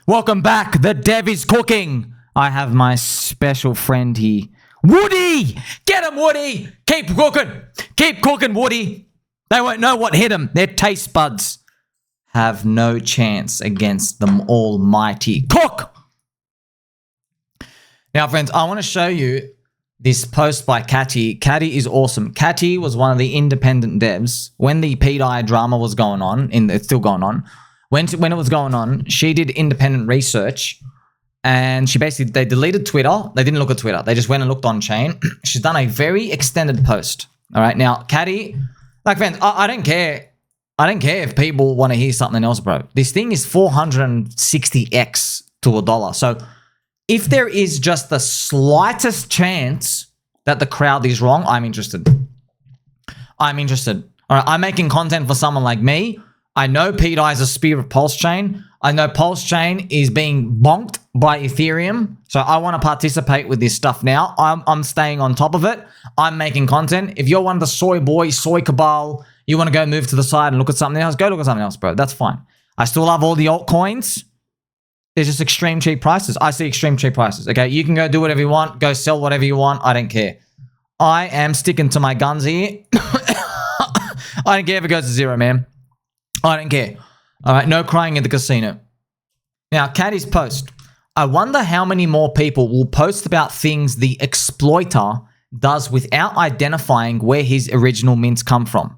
Welcome back. The dev is cooking. I have my special friend here. Woody! Get him, Woody! Keep cooking. Keep cooking, Woody. They won't know what hit them. Their taste buds have no chance against the almighty cook. Now, friends, I want to show you this post by Cathie. Cathie is awesome. Cathie was one of the independent devs when the pDAI drama was going on. It's still going on. When it was going on, she did independent research, and they deleted Twitter. They didn't look at Twitter. They just went and looked on chain. She's done a very extended post. All right, now Cathie, like, friends, I don't care. I don't care if people want to hear something else, bro. This thing is 460x to $1. So if there is just the slightest chance that the crowd is wrong, I'm interested. I'm interested. All right, I'm making content for someone like me. I know pDAI is a spear of PulseChain. I know PulseChain is being bonked by Ethereum. So I want to participate with this stuff now. I'm staying on top of it. I'm making content. If you're one of the soy boys, soy cabal, you want to go move to the side and look at something else, go look at something else, bro. That's fine. I still love all the altcoins. There's just extreme cheap prices. I see extreme cheap prices. Okay, you can go do whatever you want. Go sell whatever you want. I don't care. I am sticking to my guns here. I don't care if it goes to zero, man. I don't care. All right, no crying in the casino. Now, Cathie's post. I wonder how many more people will post about things the exploiter does without identifying where his original mints come from.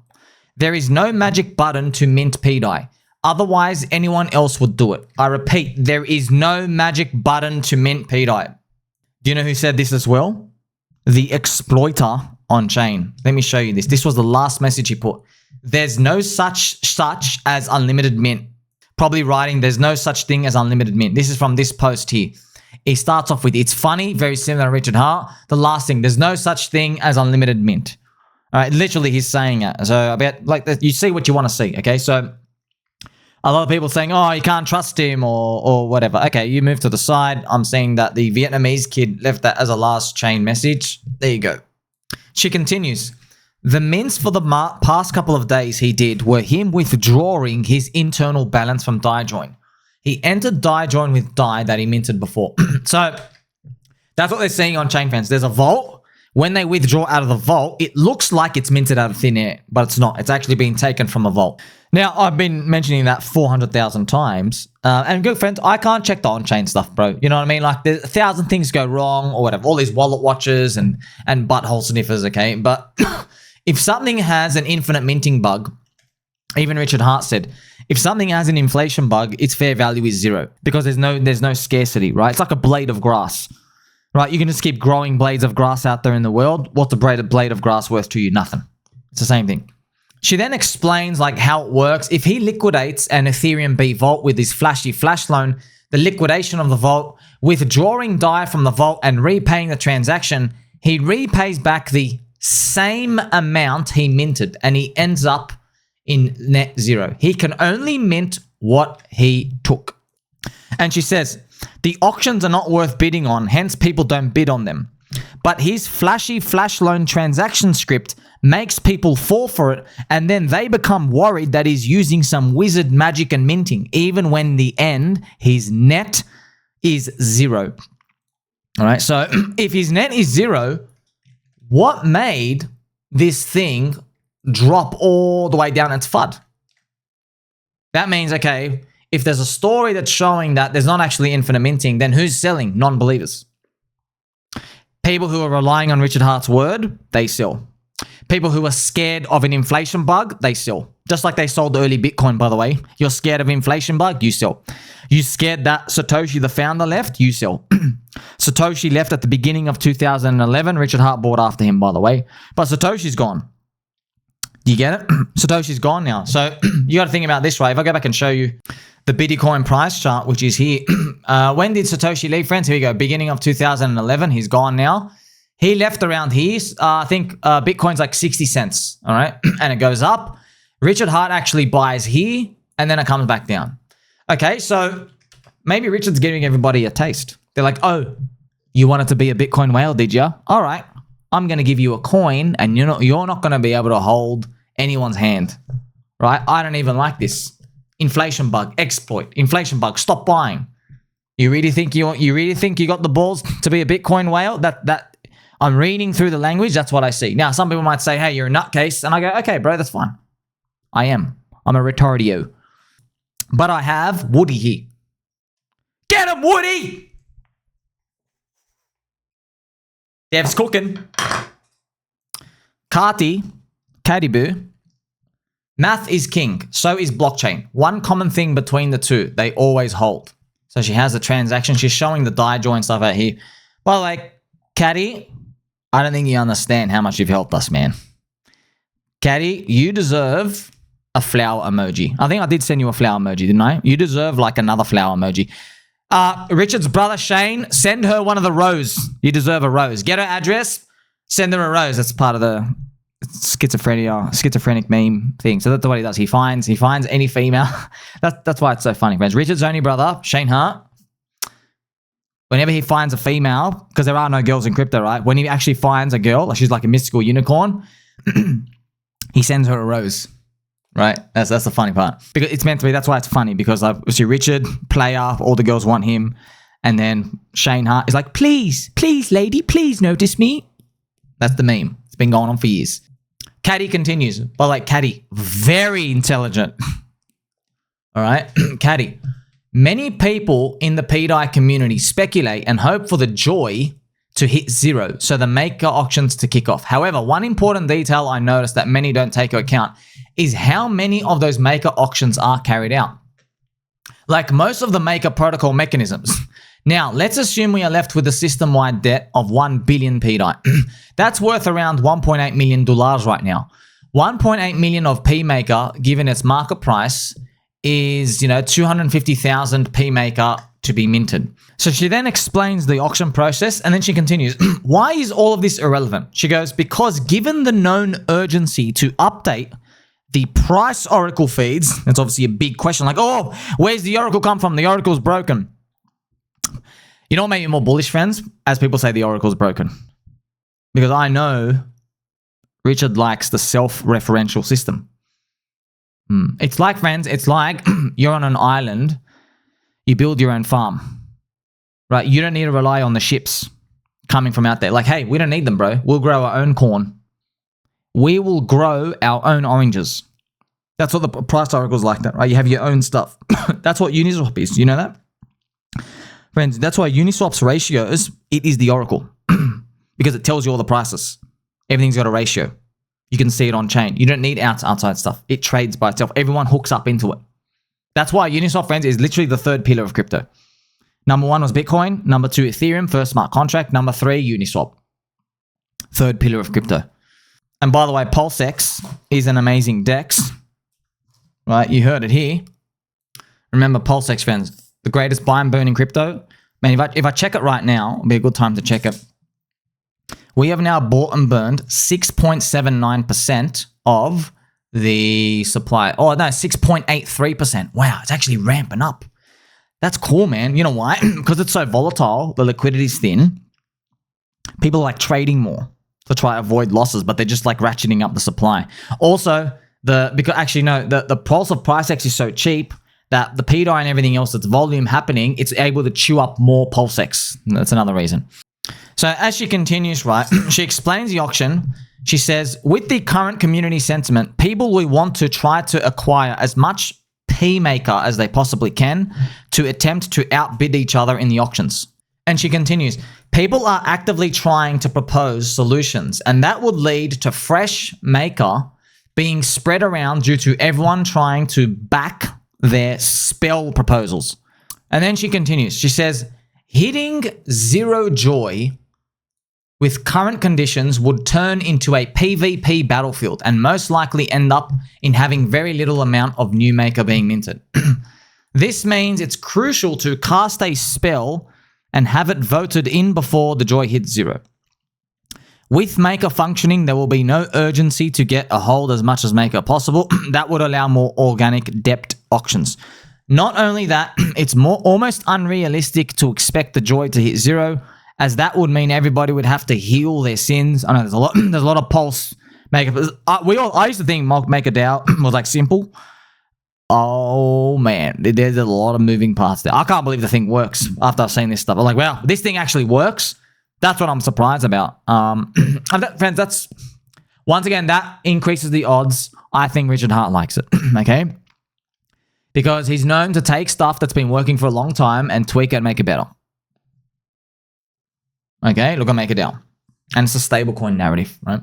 There is no magic button to mint pDAI. Otherwise, anyone else would do it. I repeat, there is no magic button to mint pDAI. Do you know who said this as well? The exploiter on chain. Let me show you this. This was the last message he put. There's no such as unlimited mint. Probably writing, there's no such thing as unlimited mint. This is from this post here. He starts off with, it's funny, very similar to Richard Hart. The last thing, there's no such thing as unlimited mint. All right, literally he's saying it. So about like you see what you want to see, okay? So a lot of people saying, oh, you can't trust him or whatever. Okay, you move to the side. I'm seeing that the Vietnamese kid left that as a last chain message. There you go. She continues. The mints for the past couple of days he did were him withdrawing his internal balance from DaiJoin. He entered DaiJoin with DAI that he minted before. So that's what they're seeing on chain, fans. There's a vault. When they withdraw out of the vault, it looks like it's minted out of thin air, but it's not. It's actually being taken from a vault. Now, I've been mentioning that 400,000 times. And good friends, I can't check the on-chain stuff, bro. You know what I mean? Like, there's 1,000 things go wrong or whatever. All these wallet watchers and butthole sniffers, okay? But if something has an infinite minting bug, even Richard Hart said, if something has an inflation bug, its fair value is zero because there's no scarcity, right? It's like a blade of grass, right? You can just keep growing blades of grass out there in the world. What's a blade of grass worth to you? Nothing. It's the same thing. She then explains like how it works. If he liquidates an Ethereum B vault with his flashy flash loan, the liquidation of the vault, withdrawing DAI from the vault and repaying the transaction, he repays back the same amount he minted and he ends up in net zero. He can only mint what he took. And she says, the auctions are not worth bidding on, hence people don't bid on them. But his flashy flash loan transaction script makes people fall for it, and then they become worried that he's using some wizard magic and minting, even when in the end, his net is zero. All right, so if his net is zero, what made this thing drop all the way down its FUD? That means, okay, if there's a story that's showing that there's not actually infinite minting, then who's selling? Non-believers. People who are relying on Richard Hart's word, they sell. People who are scared of an inflation bug, they sell. Just like they sold early Bitcoin, by the way. You're scared of inflation bug, you sell. You scared that Satoshi, the founder, left, you sell. Satoshi left at the beginning of 2011. Richard Hart bought after him, by the way. But Satoshi's gone. Do you get it? Satoshi's gone now. So you got to think about this way. If I go back and show you the Bitcoin price chart, which is here. When did Satoshi leave, friends? Here we go. Beginning of 2011. He's gone now. He left around here. I think Bitcoin's like 60 cents. All right. And it goes up. Richard Hart actually buys here and then it comes back down. Okay. So maybe Richard's giving everybody a taste. They're like, oh, you wanted to be a Bitcoin whale, did you? All right. I'm going to give you a coin and you're not going to be able to hold anyone's hand. Right. I don't even like this. Inflation bug, exploit, inflation bug, stop buying. You really think you got the balls to be a Bitcoin whale? That I'm reading through the language. That's what I see. Now, some people might say, "Hey, you're a nutcase," and I go, "Okay, bro, that's fine. I am. I'm a retardio." But I have Woody here. Get him, Woody! Dev's cooking. Cathie Boo. Math is king. So is blockchain. One common thing between the two, they always hold. So she has a transaction. She's showing the die join stuff out here. By the way, Cathie, I don't think you understand how much you've helped us, man. Cathie, you deserve a flower emoji. I think I did send you a flower emoji, didn't I? You deserve like another flower emoji. Richard's brother Shane, send her one of the rose. You deserve a rose. Get her address, send her a rose. That's part of the schizophrenic meme thing. So that's what he does. He finds any female. That's why it's so funny, friends. Richard's only brother, Shane Hart, whenever he finds a female, because there are no girls in crypto, right? When he actually finds a girl, like she's like a mystical unicorn, he sends her a rose. Right? That's the funny part. Because it's meant to be, that's why it's funny, because obviously Richard, player, all the girls want him, and then Shane Hart is like, please, lady, please notice me. That's the meme. It's been going on for years. Cathie continues. But like Cathie, very intelligent. All right? Cathie, many people in the pDAI community speculate and hope for the joy to hit zero, so the maker auctions to kick off. However, one important detail I noticed that many don't take into account is how many of those maker auctions are carried out. Like most of the maker protocol mechanisms. Now, let's assume we are left with a system-wide debt of 1 billion pDAI. That's worth around $1.8 million right now. 1.8 million of pMaker, given its market price, is 250,000 pMaker to be minted. So she then explains the auction process, and then she continues, why is all of this irrelevant? She goes, because given the known urgency to update the price oracle feeds, that's obviously a big question, like, oh, where's the oracle come from? The oracle's broken. You know what made me more bullish, friends? As people say the oracle's broken. Because I know Richard likes the self-referential system. It's like, friends, it's like you're on an island, you build your own farm, right? You don't need to rely on the ships coming from out there. Like, hey, we don't need them, bro. We'll grow our own corn. We will grow our own oranges. That's what the price oracle's like that, right? You have your own stuff. That's what Uniswap is. You know that? Friends, that's why Uniswap's ratios, it is the oracle. Because it tells you all the prices. Everything's got a ratio. You can see it on chain. You don't need outside stuff. It trades by itself. Everyone hooks up into it. That's why Uniswap, friends, is literally the third pillar of crypto. Number 1 was Bitcoin. Number 2, Ethereum, first smart contract. Number 3, Uniswap. Third pillar of crypto. And by the way, PulseX is an amazing DEX. Right? You heard it here. Remember PulseX, friends, the greatest buy and burn in crypto. Man, if I check it right now, it'll be a good time to check it. We have now bought and burned 6.79% of the supply. Oh, no, 6.83%. Wow, it's actually ramping up. That's cool, man. You know why? Because it's so volatile, the liquidity's thin. People are like trading more to try to avoid losses, but they're just like ratcheting up the supply. Also, the pulse of PriceX is so cheap that the pDAI and everything else that's volume happening, it's able to chew up more PulseX. That's another reason. So as she continues, right, she explains the auction. She says, with the current community sentiment, people will want to try to acquire as much pMaker as they possibly can to attempt to outbid each other in the auctions. And she continues, people are actively trying to propose solutions, and that would lead to fresh maker being spread around due to everyone trying to back their spell proposals. And then she continues, she says, hitting zero joy with current conditions would turn into a PvP battlefield and most likely end up in having very little amount of new maker being minted. This means it's crucial to cast a spell and have it voted in before the joy hits zero. With maker functioning, there will be no urgency to get a hold as much as maker possible. That would allow more organic depth auctions. Not only that, it's almost unrealistic to expect the joy to hit zero, as that would mean everybody would have to heal their sins. I know there's a lot of pulse maker. I used to think MakerDAO was like simple. Oh man, there's a lot of moving parts there. I can't believe the thing works after I've seen this stuff. I'm like, wow, this thing actually works. That's what I'm surprised about. Friends, that's once again, that increases the odds. I think Richard Hart likes it. Okay, because he's known to take stuff that's been working for a long time and tweak it and make it better. Okay, look at MakerDAO. And it's a stablecoin narrative, right?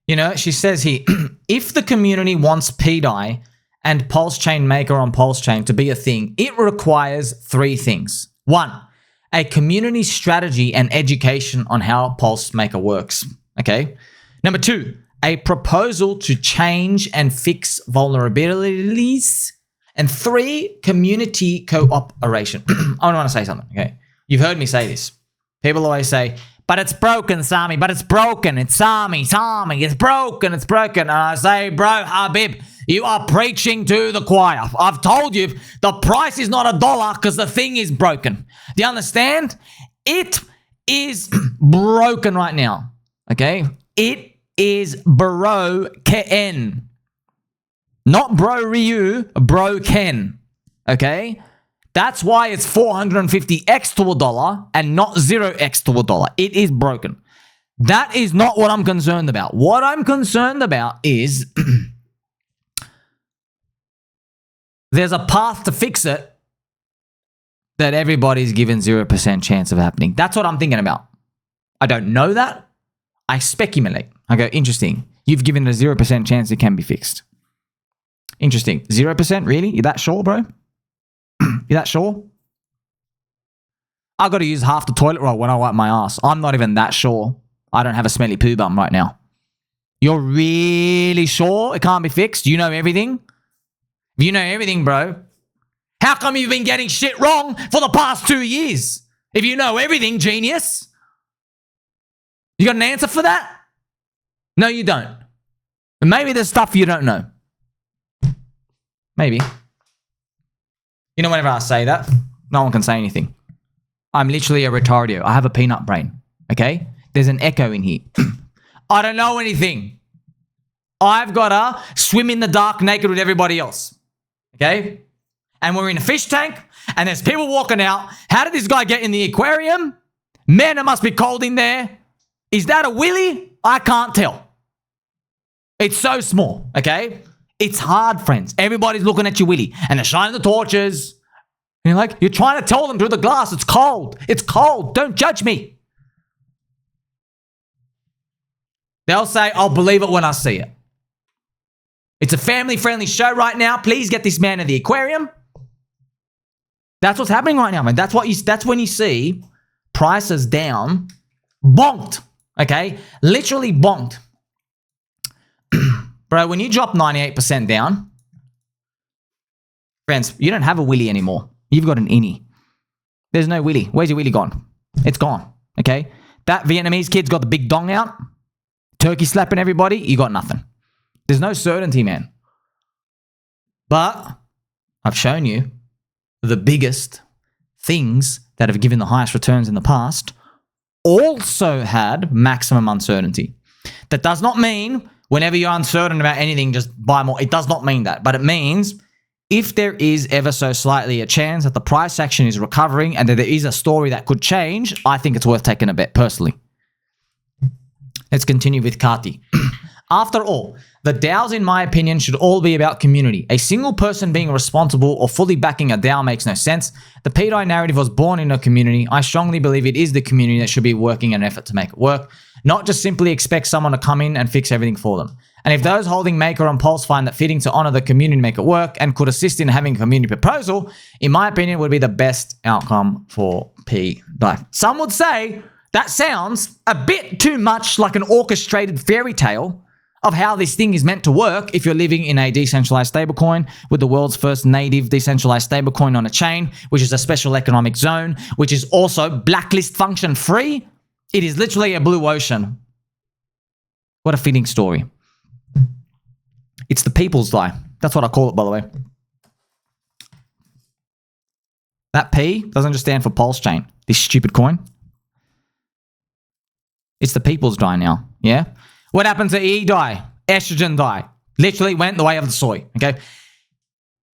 You know, she says here, if the community wants pDAI and PulseChain Maker on PulseChain to be a thing, it requires 3 things. 1, a community strategy and education on how Pulse Maker works. Okay. Number 2, a proposal to change and fix vulnerabilities. And 3, community cooperation. I want to say something, okay? You've heard me say this. People always say, but it's broken, Sami, but it's broken. It's Sami, it's broken, it's broken. And I say, bro, Habib, you are preaching to the choir. I've told you the price is not $1 because the thing is broken. Do you understand? It is broken right now, okay? It is broken. Not bro Ryu, bro Ken, okay? That's why it's 450x to $1 and not 0x to $1. It is broken. That is not what I'm concerned about. What I'm concerned about is there's a path to fix it that everybody's given 0% chance of happening. That's what I'm thinking about. I don't know that. I speculate. I go, interesting. You've given it a 0% chance it can be fixed. Interesting. 0%? Really? You're that sure, bro? You that sure? I got to use half the toilet roll when I wipe my ass. I'm not even that sure. I don't have a smelly poo bum right now. You're really sure it can't be fixed? You know everything? If you know everything, bro, how come you've been getting shit wrong for the past 2 years? If you know everything, genius. You got an answer for that? No, you don't. But maybe there's stuff you don't know. Maybe. You know, whenever I say that, no one can say anything. I'm literally a retardio. I have a peanut brain, okay? There's an echo in here. I don't know anything. I've got to swim in the dark naked with everybody else, okay? And we're in a fish tank, and there's people walking out. How did this guy get in the aquarium? Man, it must be cold in there. Is that a willy? I can't tell. It's so small, okay? It's hard, friends. Everybody's looking at your willy and they're shining the torches. And you're like, you're trying to tell them through the glass, it's cold. It's cold. Don't judge me. They'll say, I'll believe it when I see it. It's a family-friendly show right now. Please get this man in the aquarium. That's what's happening right now, man. That's when you see prices down, bonked, okay? Literally bonked. Bro, when you drop 98% down, friends, you don't have a willy anymore. You've got an innie. There's no willy. Where's your willy gone? It's gone, okay? That Vietnamese kid's got the big dong out, turkey slapping everybody, you got nothing. There's no certainty, man. But I've shown you the biggest things that have given the highest returns in the past also had maximum uncertainty. That does not mean whenever you're uncertain about anything, just buy more. It does not mean that. But it means if there is ever so slightly a chance that the price action is recovering and that there is a story that could change, I think it's worth taking a bet personally. Let's continue with Cathie. After all, the DAOs, in my opinion, should all be about community. A single person being responsible or fully backing a DAO makes no sense. The pDAI narrative was born in a community. I strongly believe it is the community that should be working an effort to make it work, not just simply expect someone to come in and fix everything for them. And if those holding Maker and Pulse find that fitting to honor the community to make it work and could assist in having a community proposal, in my opinion, would be the best outcome for pDAI. Some would say that sounds a bit too much like an orchestrated fairy tale of how this thing is meant to work if you're living in a decentralized stablecoin with the world's first native decentralized stablecoin on a chain, which is a special economic zone, which is also Blacklist Function free. It is literally a blue ocean. What a fitting story. It's the people's DAI. That's what I call it, by the way. That P doesn't just stand for PulseChain, this stupid coin. It's the people's DAI now, yeah? What happened to E-DAI? Estrogen DAI. Literally went the way of the soy, okay?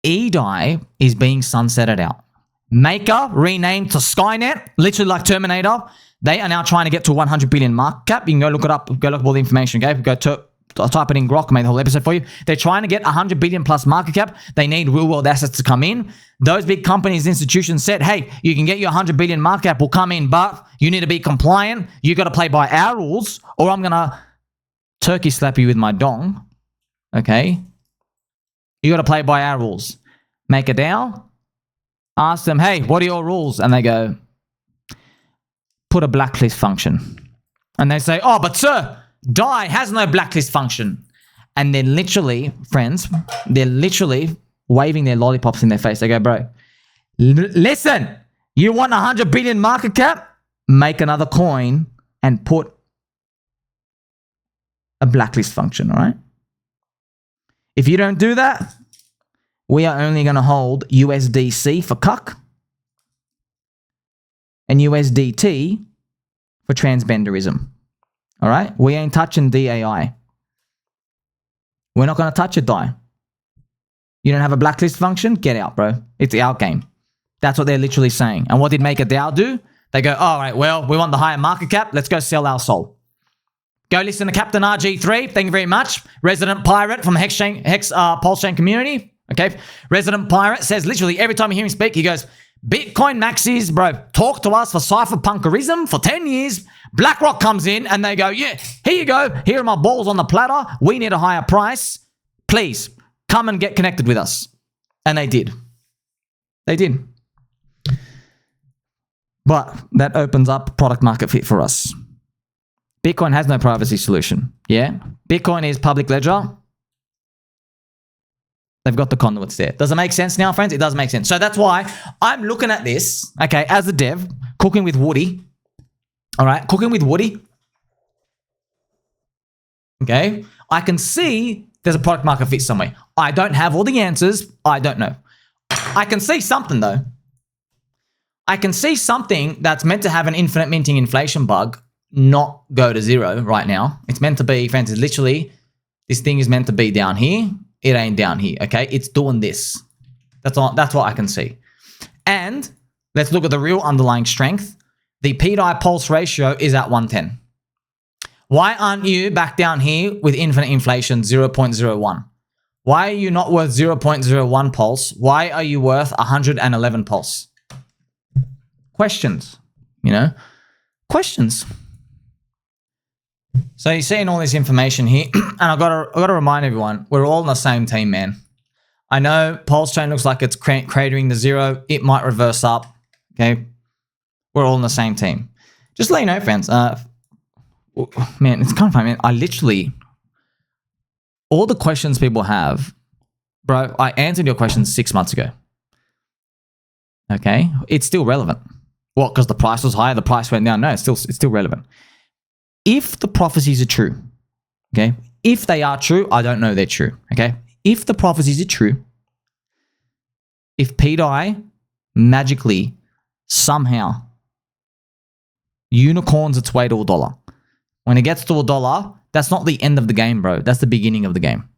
pDAI is being sunsetted out. Maker renamed to Skynet, literally like Terminator. They are now trying to get to 100 billion market cap. You can go look it up. Go look up all the information, okay? Go to type it in Grok, made the whole episode for you. They're trying to get 100 billion plus market cap. They need real world assets to come in. Those big companies, institutions said, hey, you can get your 100 billion market cap will come in, but you need to be compliant. You got to play by our rules, or I'm going to turkey slap you with my dong, okay? You got to play by our rules. MakerDAO, ask them, hey, what are your rules? And they go, put a blacklist function. And they say, oh, but sir, DAI has no blacklist function. And they're literally, friends, they're literally waving their lollipops in their face. They go, bro, listen, you want 100 billion market cap? Make another coin and put a blacklist function, all right? If you don't do that, we are only going to hold USDC for cuck and USDT for transgenderism. All right? We ain't touching pDAI. We're not going to touch a DAI. You don't have a blacklist function? Get out, bro. It's our game. That's what they're literally saying. And what did MakerDAO do? They go, all right, well, we want the higher market cap. Let's go sell our soul. Go listen to Captain RG3. Thank you very much. Resident Pirate from the PulseChain community. Okay? Resident Pirate says literally every time you hear him speak, he goes, Bitcoin maxis, bro, talk to us for cypherpunkerism for 10 years. BlackRock comes in and they go, yeah, here you go. Here are my balls on the platter. We need a higher price. Please, come and get connected with us. And they did. They did. But that opens up product market fit for us. Bitcoin has no privacy solution. Yeah? Bitcoin is public ledger. They've got the conduits there. Does it make sense now, friends? It does make sense. So that's why I'm looking at this, okay, as a dev, cooking with Woody. All right, cooking with Woody. Okay, I can see there's a product market fit somewhere. I don't have all the answers. I don't know. I can see something though. I can see something that's meant to have an infinite minting inflation bug not go to zero right now. It's meant to be, friends, it's literally, this thing is meant to be down here. It ain't down here, okay? It's doing this. That's what I can see. And let's look at the real underlying strength. The pDAI pulse ratio is at 110. Why aren't you back down here with infinite inflation 0.01? Why are you not worth 0.01 pulse? Why are you worth 111 pulse? Questions, you know? Questions. So you're seeing all this information here, and I gotta remind everyone, we're all on the same team, man. I know PulseChain looks like it's cratering to zero. It might reverse up, okay? We're all on the same team. Just to let you know, friends, man, it's kind of funny, man. I literally, all the questions people have, bro, I answered your questions 6 months ago. Okay? It's still relevant. What, because the price was higher, the price went down? No, it's still relevant. If the prophecies are true, okay? If they are true, I don't know they're true, okay? If the prophecies are true, if pDAI magically somehow unicorns its way to $1, when it gets to $1, that's not the end of the game, bro. That's the beginning of the game.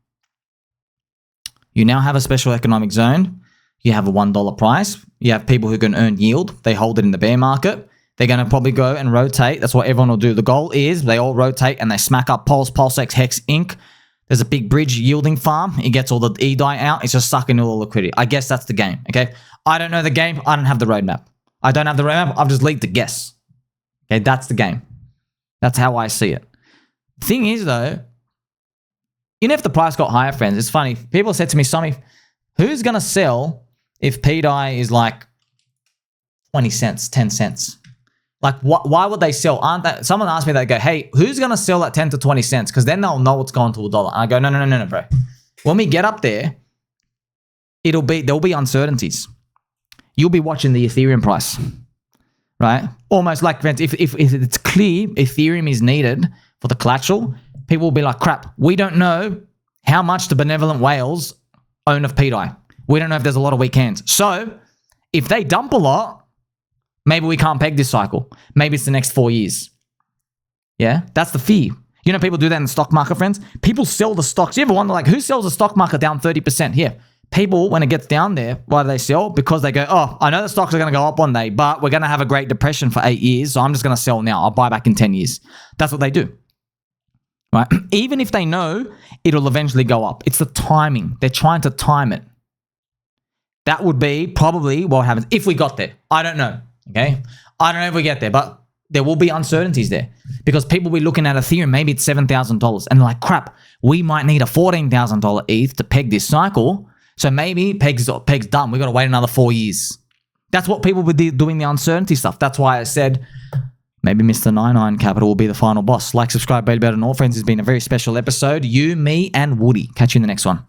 You now have a special economic zone. You have a $1 price. You have people who can earn yield. They hold it in the bear market. They're going to probably go and rotate. That's what everyone will do. The goal is they all rotate and they smack up Pulse, PulseX, Hex, Inc. There's a big bridge yielding farm. It gets all the pDAI out. It's just sucking all the liquidity. I guess that's the game, okay? I don't know the game. I don't have the roadmap. I don't have the roadmap. I've just leaked the guess. Okay, that's the game. That's how I see it. Thing is, though, even if the price got higher, friends, it's funny. People said to me, Sammy, who's going to sell if pDAI is like 20 cents, 10 cents? Like, why would they sell? Someone asked me that, go, hey, who's going to sell at 10 to 20 cents? Because then they'll know it's going to $1. And I go, no, bro. When we get up there, there'll be uncertainties. You'll be watching the Ethereum price, right? Almost like, friends, if it's clear Ethereum is needed for the collateral, people will be like, crap, we don't know how much the benevolent whales own of pDAI. We don't know if there's a lot of weak hands. So if they dump a lot, maybe we can't peg this cycle. Maybe it's the next 4 years. Yeah, that's the fear. You know, people do that in the stock market, friends. People sell the stocks. You ever wonder, like, who sells the stock market down 30%? Here, people, when it gets down there, why do they sell? Because they go, oh, I know the stocks are going to go up one day, but we're going to have a Great Depression for 8 years, so I'm just going to sell now. I'll buy back in 10 years. That's what they do. Right? Even if they know it'll eventually go up. It's the timing. They're trying to time it. That would be probably what happens if we got there. I don't know. Okay? I don't know if we get there, but there will be uncertainties there because people will be looking at Ethereum. Maybe it's $7,000 and they're like, crap, we might need a $14,000 ETH to peg this cycle. So maybe peg's done. We got to wait another 4 years. That's what people were doing, the uncertainty stuff. That's why I said maybe Mr. 99 Capital will be the final boss. Like, subscribe, baby, better, and all friends. It's been a very special episode. You, me, and Woody. Catch you in the next one.